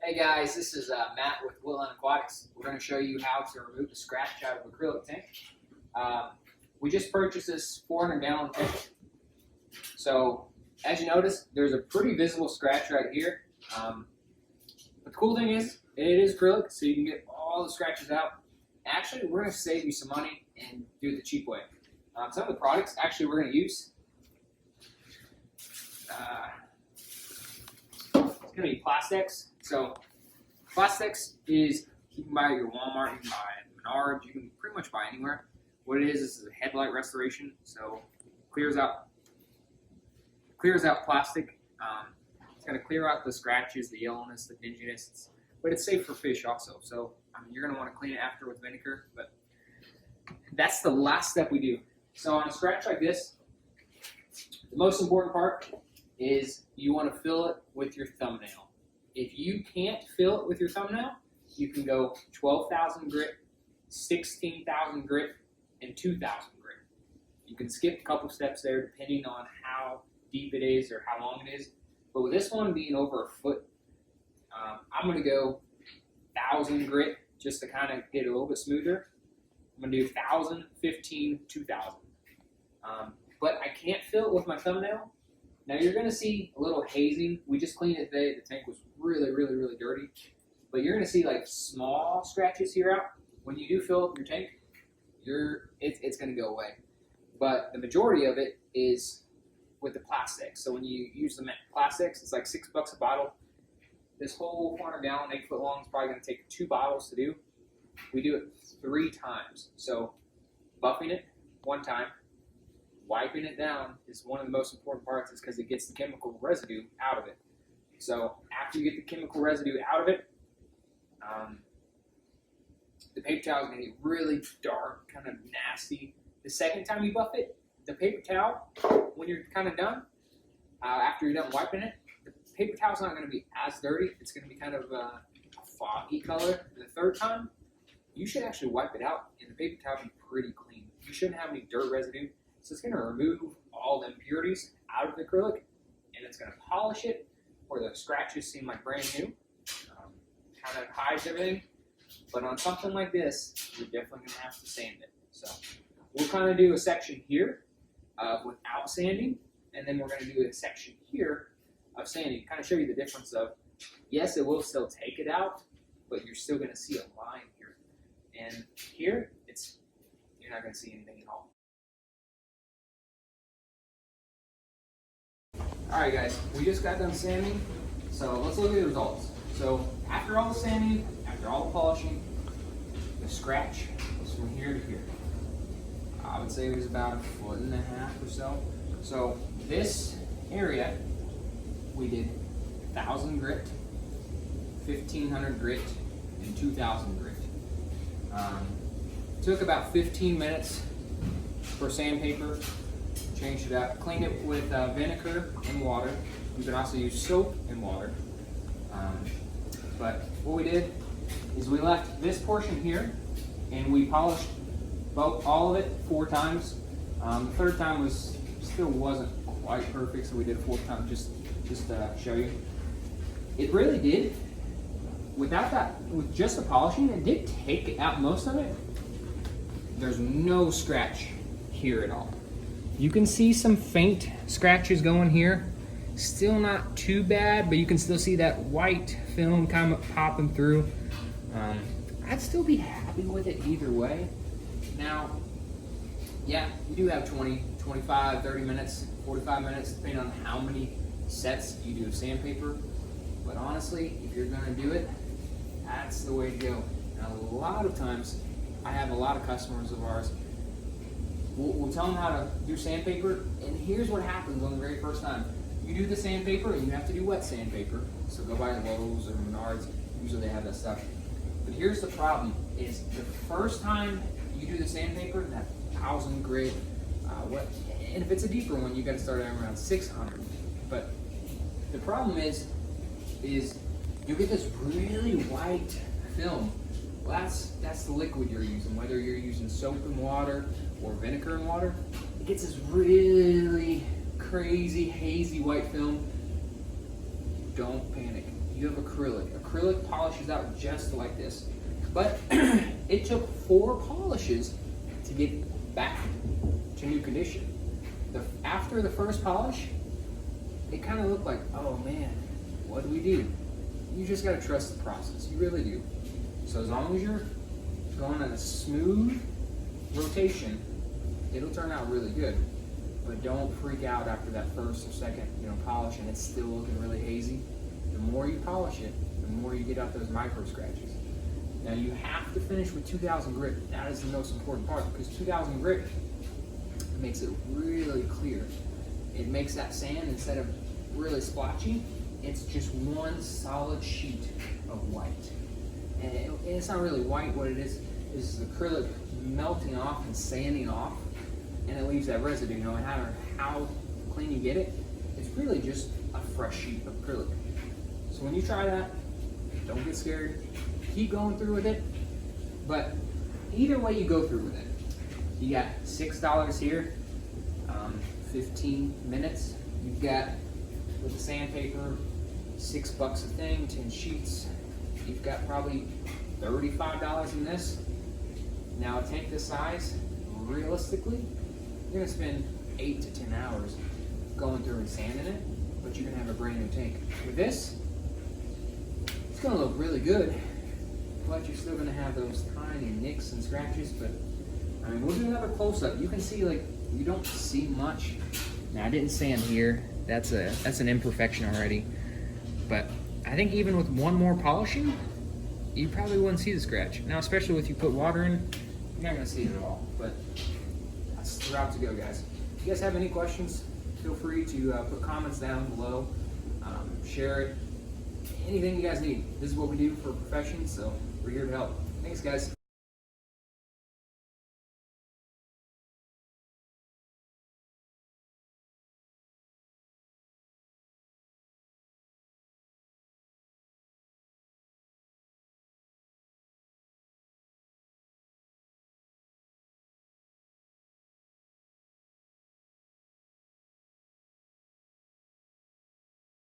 Hey guys, this is Matt with Whitlyn Aquatics. We're going to show you how to remove the scratch out of an acrylic tank. We just purchased this 400-gallon tank. So as you notice, there's a pretty visible scratch right here. But the cool thing is, it is acrylic, so you can get all the scratches out. Actually, we're going to save you some money and do it the cheap way. Some of the products actually we're going to use. It's going to be Plastics. So Plastics is, you can buy at your Walmart, you can buy at Menards, you can pretty much buy anywhere. What it is a headlight restoration. So it clears out plastic. It's going to clear out the scratches, the yellowness, the dinginess, but it's safe for fish also. So you're going to want to clean it after with vinegar, but that's the last step we do. So on a scratch like this, the most important part is you want to fill it with your thumbnail. If you can't fill it with your thumbnail, you can go 12,000 grit, 16,000 grit, and 2,000 grit. You can skip a couple steps there depending on how deep it is or how long it is. But with this one being over a foot, I'm going to go 1,000 grit just to kind of get it a little bit smoother. I'm going to do 1,000, 15, 2,000. But I can't fill it with my thumbnail. Now you're going to see a little hazing. We just cleaned it today. The tank was really, really, really dirty. But you're going to see like small scratches here out. When you do fill up your tank, it's going to go away. But the majority of it is with the plastics. So when you use the plastics, it's like $6 a bottle. This whole 400-gallon, 8-foot long is probably going to take 2 bottles to do. We do it 3 times. So buffing it 1 time. Wiping it down is one of the most important parts, is because it gets the chemical residue out of it. So after you get the chemical residue out of it, the paper towel is going to get really dark, kind of nasty. The second time you buff it, the paper towel, when you're kind of done, after you're done wiping it, the paper towel is not going to be as dirty. It's going to be kind of a foggy color. The third time, you should actually wipe it out, and the paper towel will be pretty clean. You shouldn't have any dirt residue. So it's going to remove all the impurities out of the acrylic, and it's going to polish it where the scratches seem like brand new. Kind of hides everything. But on something like this, you're definitely going to have to sand it. So we'll kind of do a section here without sanding, and then we're going to do a section here of sanding. Kind of show you the difference of, yes, it will still take it out, but you're still going to see a line here. And here, you're not going to see anything at all. Alright guys, we just got done sanding, so let's look at the results. So after all the sanding, after all the polishing, the scratch was from here to here. I would say it was about 1.5 feet or so. So this area, we did 1,000 grit, 1,500 grit, and 2,000 grit. Took about 15 minutes for sandpaper. Changed it up, cleaned it with vinegar and water. You can also use soap and water. But what we did is we left this portion here, and we polished all of it 4 times. The third time still wasn't quite perfect, so we did a 4th time just to show you. It really did. Without that, with just the polishing, it did take out most of it. There's no scratch here at all. You can see some faint scratches going here. Still not too bad, but you can still see that white film kind of popping through. I'd still be happy with it either way. Now, yeah, you do have 20, 25, 30 minutes, 45 minutes, depending on how many sets you do of sandpaper. But honestly, if you're gonna do it, that's the way to go. Now, a lot of times, I have a lot of customers of ours, we'll tell them how to do sandpaper, and here's what happens on the very first time. You do the sandpaper, and you have to do wet sandpaper, so go buy Lowe's or Menards, usually they have that stuff. But here's the problem, is the first time you do the sandpaper, that 1,000 grit, and if it's a deeper one, you gotta start at around 600. But the problem is you get this really white film. Well, that's the liquid you're using, whether you're using soap and water or vinegar and water. It gets this really crazy, hazy white film. Don't panic. You you have acrylic. Acrylic polishes out just like this. But it took 4 polishes to get back to new condition. After the first polish, it kind of looked like, oh man, what do we do? You just gotta trust the process, you really do. So as long as you're going on a smooth rotation, it'll turn out really good. But don't freak out after that first or second, polish and it's still looking really hazy. The more you polish it, the more you get out those micro scratches. Now you have to finish with 2000 grit. That is the most important part, because 2000 grit makes it really clear. It makes that sand, instead of really splotchy, it's just one solid sheet of white. And it's not really white. What it is acrylic melting off and sanding off, and it leaves that residue. No matter how clean you get it, it's really just a fresh sheet of acrylic. So when you try that, don't get scared. Keep going through with it. But either way you go through with it, you got $6 here, 15 minutes. You've got, with the sandpaper, $6 a thing, 10 sheets. You've got probably $35 in this. Now a tank this size, realistically, you're gonna spend 8 to 10 hours going through and sanding it, but you're gonna have a brand new tank. With this, it's gonna look really good, but you're still gonna have those tiny nicks and scratches. But I mean, we'll do another close-up. You can see, like, you don't see much. Now I didn't sand here. That's an imperfection already. But I think even with one more polishing, you probably wouldn't see the scratch. Now, especially if you put water in, you're not gonna see it at all. But that's the route to go, guys. If you guys have any questions, feel free to put comments down below. Share it. Anything you guys need. This is what we do for a profession, so we're here to help. Thanks, guys.